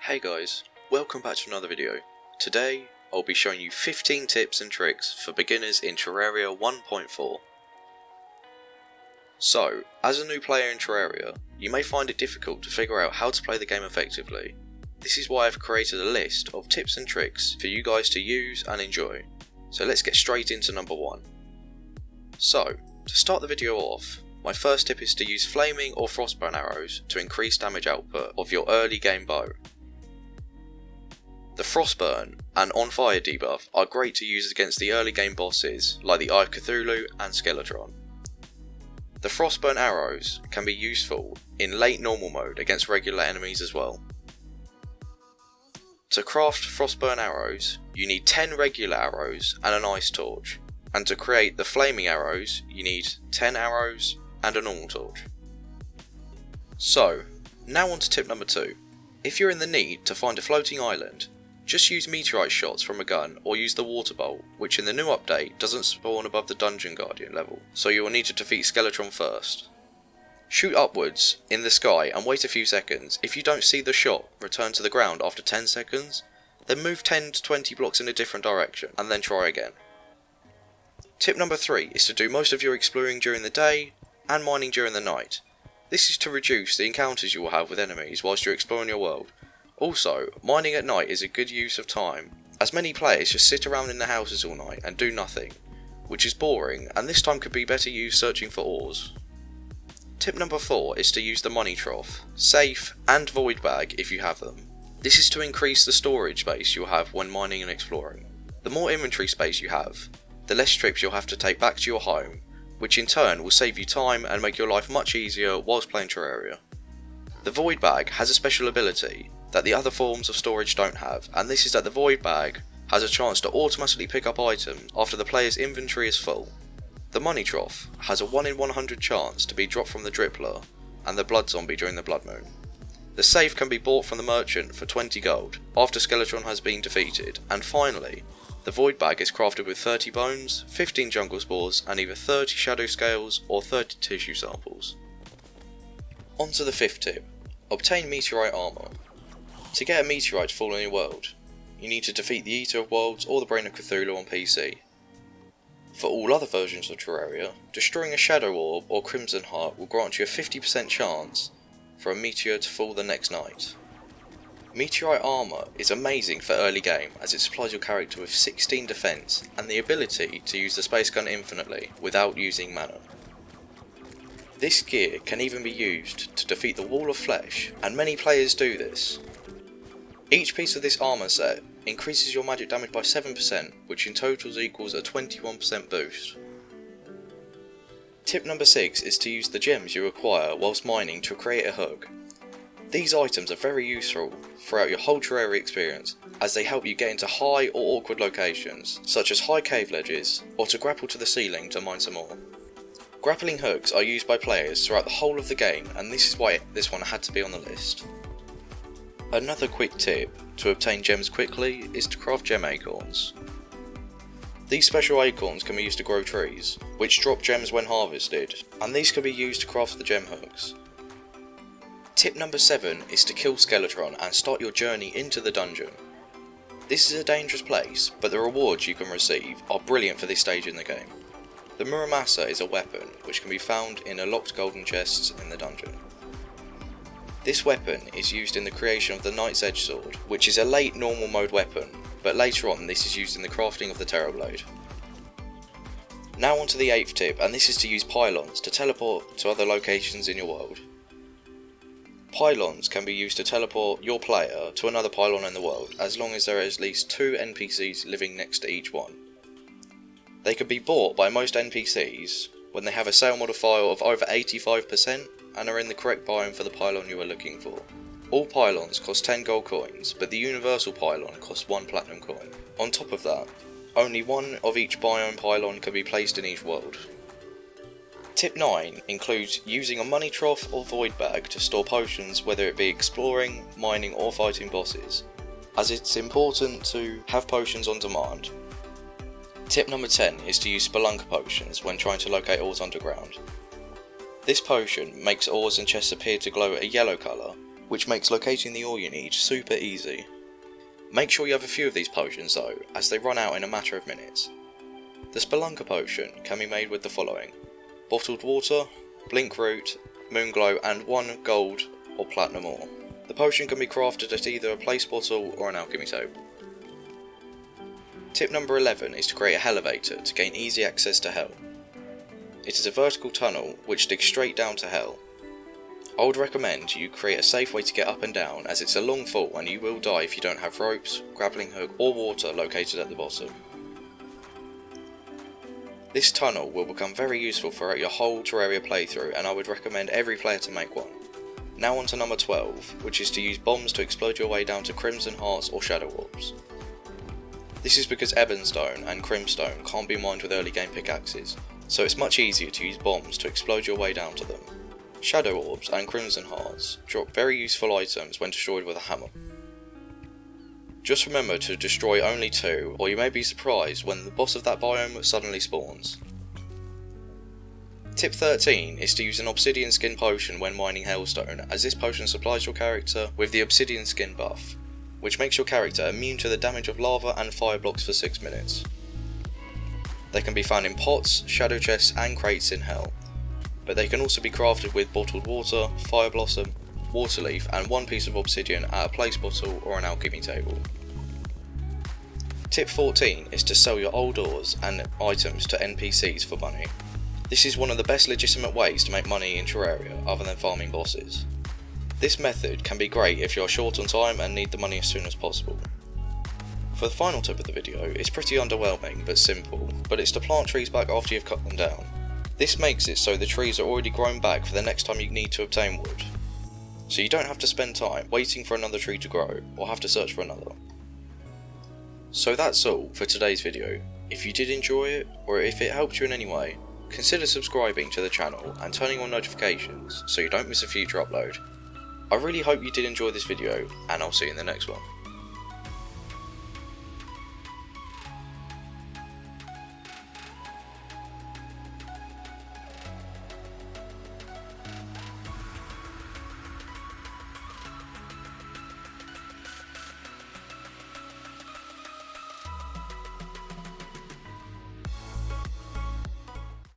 Hey guys, welcome back to another video. Today I'll be showing you 15 tips and tricks for beginners in Terraria 1.4. So, as a new player in Terraria, you may find it difficult to figure out how to play the game effectively. This is why I've created a list of tips and tricks for you guys to use and enjoy. So let's get straight into number 1. So, to start the video off, my first tip is to use flaming or frostburn arrows to increase damage output of your early game bow. The Frostburn and On Fire debuff are great to use against the early game bosses like the Eye of Cthulhu and Skeletron. The Frostburn arrows can be useful in late normal mode against regular enemies as well. To craft Frostburn arrows, you need 10 regular arrows and an ice torch, and to create the flaming arrows you need 10 arrows and a normal torch. So, now on to tip number 2. If you're in the need to find a floating island, just use meteorite shots from a gun or use the water bolt, which in the new update doesn't spawn above the dungeon guardian level, so you will need to defeat Skeletron first. Shoot upwards in the sky and wait a few seconds. If you don't see the shot, return to the ground after 10 seconds, then move 10 to 20 blocks in a different direction and then try again. Tip number 3 is to do most of your exploring during the day and mining during the night. This is to reduce the encounters you will have with enemies whilst you're exploring your world. Also, mining at night is a good use of time, as many players just sit around in their houses all night and do nothing, which is boring, and this time could be better used searching for ores. Tip number 4 is to use the money trough, safe and void bag if you have them. This is to increase the storage space you'll have when mining and exploring. The more inventory space you have, the less trips you'll have to take back to your home, which in turn will save you time and make your life much easier whilst playing Terraria. The void bag has a special ability that the other forms of storage don't have, and this is that the void bag has a chance to automatically pick up items after the player's inventory is full. The money trough has a 1 in 100 chance to be dropped from the drippler and the blood zombie during the blood moon. The safe can be bought from the merchant for 20 gold after Skeletron has been defeated, and finally, the void bag is crafted with 30 bones, 15 jungle spores and either 30 shadow scales or 30 tissue samples. On to the 5th tip, obtain Meteorite Armor. To get a meteorite to fall on your world, you need to defeat the Eater of Worlds or the Brain of Cthulhu on PC. For all other versions of Terraria, destroying a Shadow Orb or Crimson Heart will grant you a 50% chance for a meteor to fall the next night. Meteorite Armor is amazing for early game as it supplies your character with 16 defense and the ability to use the space gun infinitely without using mana. This gear can even be used to defeat the Wall of Flesh, and many players do this. Each piece of this armour set increases your magic damage by 7%, which in total equals a 21% boost. Tip number 6 is to use the gems you acquire whilst mining to create a hook. These items are very useful throughout your whole Terraria experience, as they help you get into high or awkward locations, such as high cave ledges, or to grapple to the ceiling to mine some more. Grappling hooks are used by players throughout the whole of the game, and this is why this one had to be on the list. Another quick tip to obtain gems quickly is to craft gem acorns. These special acorns can be used to grow trees, which drop gems when harvested, and these can be used to craft the gem hooks. Tip number 7 is to kill Skeletron and start your journey into the dungeon. This is a dangerous place, but the rewards you can receive are brilliant for this stage in the game. The Muramasa is a weapon which can be found in a locked golden chests in the dungeon. This weapon is used in the creation of the Knight's Edge Sword, which is a late normal mode weapon, but later on this is used in the crafting of the Terrorblade. Now on to the 8th tip, and this is to use pylons to teleport to other locations in your world. Pylons can be used to teleport your player to another pylon in the world, as long as there are at least 2 NPCs living next to each one. They can be bought by most NPCs when they have a sale modifier of over 85% and are in the correct biome for the pylon you are looking for. All pylons cost 10 gold coins, but the universal pylon costs 1 platinum coin. On top of that, only 1 of each biome pylon can be placed in each world. Tip 9 includes using a money trough or void bag to store potions, whether it be exploring, mining or fighting bosses, as it's important to have potions on demand. Tip number 10 is to use spelunka potions when trying to locate ores underground. This potion makes ores and chests appear to glow a yellow colour, which makes locating the ore you need super easy. Make sure you have a few of these potions though, as they run out in a matter of minutes. The spelunka potion can be made with the following: bottled water, blink root, moonglow and 1 gold or platinum ore. The potion can be crafted at either a place bottle or an alchemy table. Tip number 11 is to create a Hellevator to gain easy access to hell. It is a vertical tunnel which digs straight down to hell. I would recommend you create a safe way to get up and down, as it's a long fall and you will die if you don't have ropes, grappling hook or water located at the bottom. This tunnel will become very useful throughout your whole Terraria playthrough, and I would recommend every player to make one. Now on to number 12, which is to use bombs to explode your way down to crimson hearts or shadow orbs. This is because ebonstone and crimstone can't be mined with early game pickaxes, so it's much easier to use bombs to explode your way down to them. Shadow orbs and crimson hearts drop very useful items when destroyed with a hammer. Just remember to destroy only 2, or you may be surprised when the boss of that biome suddenly spawns. Tip 13 is to use an obsidian skin potion when mining hellstone, as this potion supplies your character with the obsidian skin buff, which makes your character immune to the damage of lava and fire blocks for 6 minutes. They can be found in pots, shadow chests and crates in hell, but they can also be crafted with bottled water, fire blossom, water leaf and 1 piece of obsidian at a place bottle or an alchemy table. Tip 14 is to sell your old ores and items to NPCs for money. This is one of the best legitimate ways to make money in Terraria other than farming bosses. This method can be great if you are short on time and need the money as soon as possible. For the final tip of the video, it's pretty underwhelming but simple, but it's to plant trees back after you've cut them down. This makes it so the trees are already grown back for the next time you need to obtain wood, so you don't have to spend time waiting for another tree to grow or have to search for another. So that's all for today's video. If you did enjoy it, or if it helped you in any way, consider subscribing to the channel and turning on notifications so you don't miss a future upload. I really hope you did enjoy this video, and I'll see you in the next one.